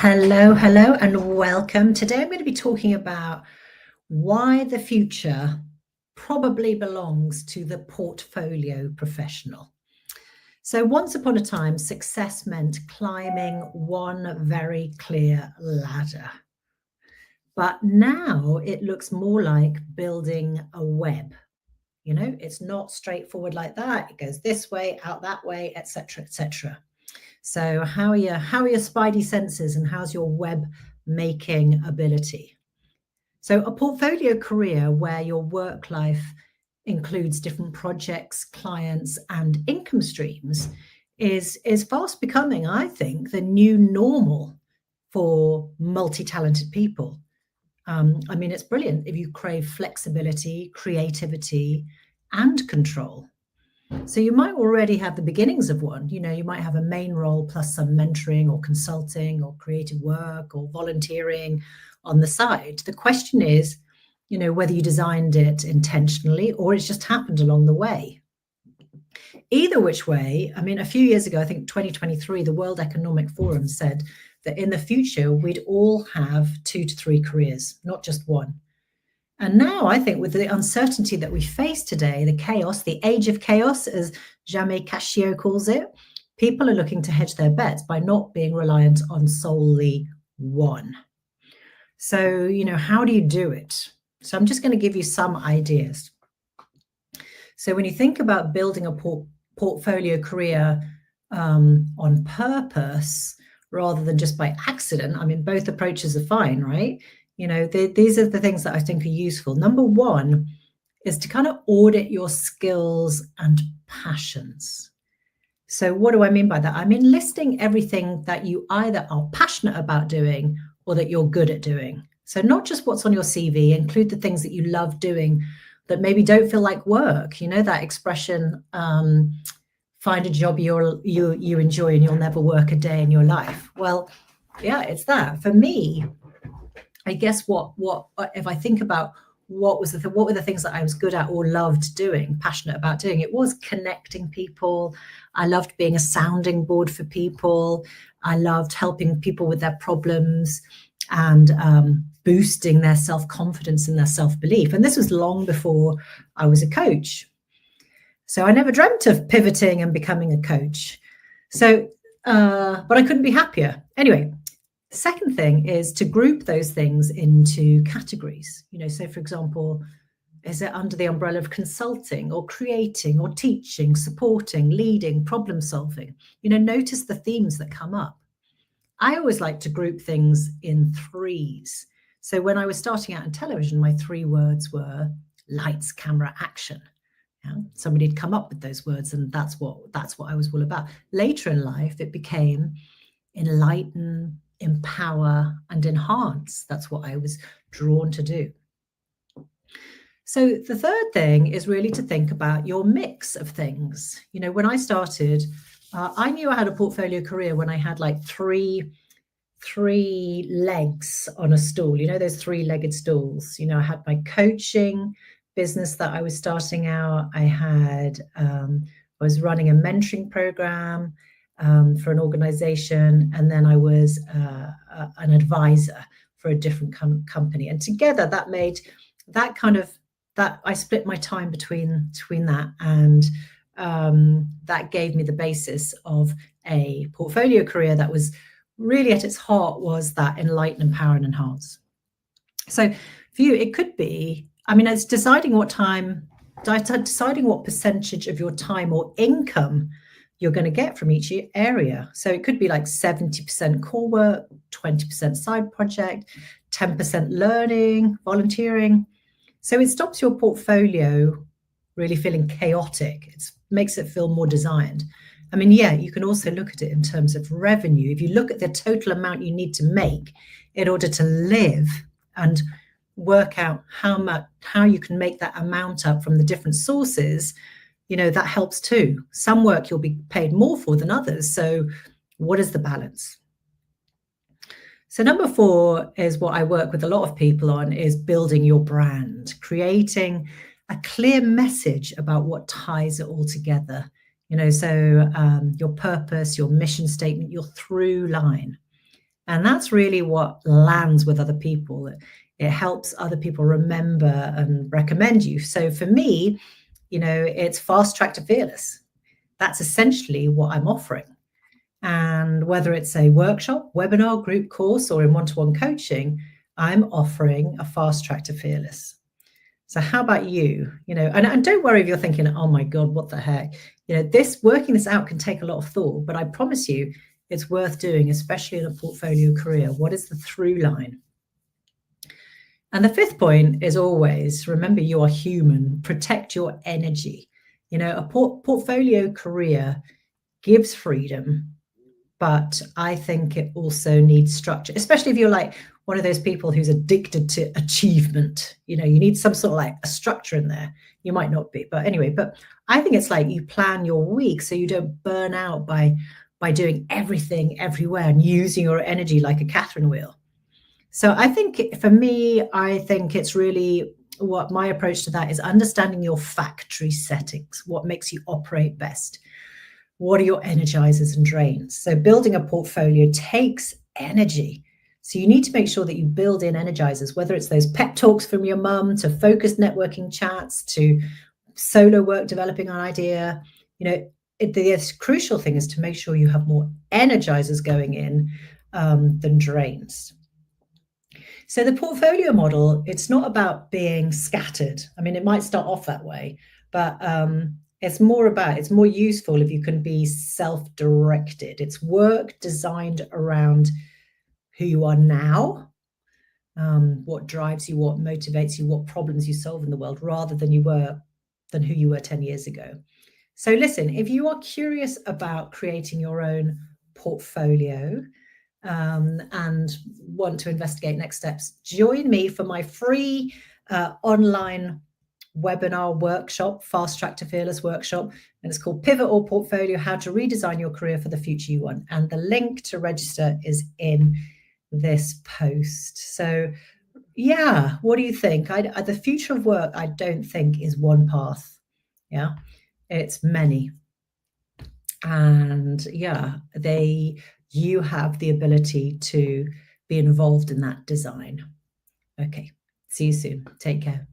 Hello, hello, and welcome. Today I'm going to be talking about why the future probably belongs to the portfolio professional. So, once upon a time, success meant climbing one very clear ladder. But now it looks more like building a web. It's not straightforward like that. It goes this way, out that way, etc., etc. So how are your spidey senses and how's your web making ability? So a portfolio career where your work life includes different projects, clients, and income streams is fast becoming, I think, the new normal for multi-talented people. It's brilliant if you crave flexibility, creativity, and control. So you might already have the beginnings of one. You might have a main role plus some mentoring or consulting or creative work or volunteering on the side. The question is, whether you designed it intentionally or it's just happened along the way. Either which way, a few years ago, I think 2023, the World Economic Forum said that in the future, we'd all have 2 to 3 careers, not just one. And now I think with the uncertainty that we face today, the chaos, the age of chaos, as Jamais Cascio calls it, people are looking to hedge their bets by not being reliant on solely one. So, how do you do it? So I'm just going to give you some ideas. So when you think about building a portfolio career on purpose rather than just by accident, both approaches are fine, right? These are the things that I think are useful. Number one is to kind of audit your skills and passions. So what do I mean by that? I mean listing everything that you either are passionate about doing or that you're good at doing. So not just what's on your CV, include the things that you love doing that maybe don't feel like work. That expression, find a job you enjoy and you'll never work a day in your life. Well, yeah, it's that. For me, I guess what if I think about what were the things that I was good at or loved doing, passionate about doing, it was connecting people. I loved being a sounding board for people. I loved helping people with their problems and boosting their self-confidence and their self-belief. And this was long before I was a coach. So I never dreamt of pivoting and becoming a coach. So, but I couldn't be happier. Anyway, the second thing is to group those things into categories. So for example, is it under the umbrella of consulting or creating or teaching, supporting, leading, problem solving? Notice the themes that come up. I always like to group things in 3s. So when I was starting out in television, my 3 words were lights, camera, action. Somebody had come up with those words, and that's what I was all about. Later in life, it became enlighten, empower, and enhance. That's what I was drawn to do. So the third thing is really to think about your mix of things. When I started, I knew I had a portfolio career when I had like three legs on a stool, those 3-legged stools. I had my coaching business that I was starting out. I was running a mentoring program for an organization, and then I was an advisor for a different company. And together that made that I split my time between that, and that gave me the basis of a portfolio career that was really at its heart was that enlighten, empower, and enhance. So for you, it could be, it's deciding what percentage of your time or income you're going to get from each area. So it could be like 70% core work, 20% side project, 10% learning, volunteering. So it stops your portfolio really feeling chaotic. It makes it feel more designed. You can also look at it in terms of revenue. If you look at the total amount you need to make in order to live and work out how you can make that amount up from the different sources, that helps too. Some work you'll be paid more for than others. So what is the balance? So number 4 is what I work with a lot of people on, is building your brand, creating a clear message about what ties it all together. Your purpose, your mission statement, your through line. And that's really what lands with other people. It helps other people remember and recommend you. So for me, it's fast track to fearless. That's essentially what I'm offering. And whether it's a workshop, webinar, group course, or in one-to-one coaching, I'm offering a fast track to fearless. So how about you? And don't worry if you're thinking, oh my God, what the heck? Working this out can take a lot of thought, but I promise you it's worth doing, especially in a portfolio career. What is the through line? And the fifth point is always, remember, you are human. Protect your energy. A portfolio career gives freedom, but I think it also needs structure, especially if you're like one of those people who's addicted to achievement. You need some sort of like a structure in there. You might not be, but anyway, but I think it's like you plan your week so you don't burn out by doing everything everywhere and using your energy like a Catherine wheel. So I think for me, I think it's really what my approach to that is understanding your factory settings, what makes you operate best. What are your energizers and drains? So building a portfolio takes energy. So you need to make sure that you build in energizers, whether it's those pep talks from your mum to focused networking chats to solo work, developing an idea. The crucial thing is to make sure you have more energizers going in than drains. So the portfolio model, it's not about being scattered. I mean, it might start off that way, but it's more useful if you can be self-directed. It's work designed around who you are now, what drives you, what motivates you, what problems you solve in the world, rather than who you were 10 years ago. So listen, if you are curious about creating your own portfolio, and want to investigate next steps, join me for my free online webinar workshop, Fast Track to Fearless workshop, and it's called Pivot or Portfolio, How to Redesign Your Career for the Future You Want. And the link to register is in this post. So yeah, what do you think? The future of work, I don't think is one path. Yeah, it's many. And yeah, you have the ability to be involved in that design. Okay, see you soon. Take care.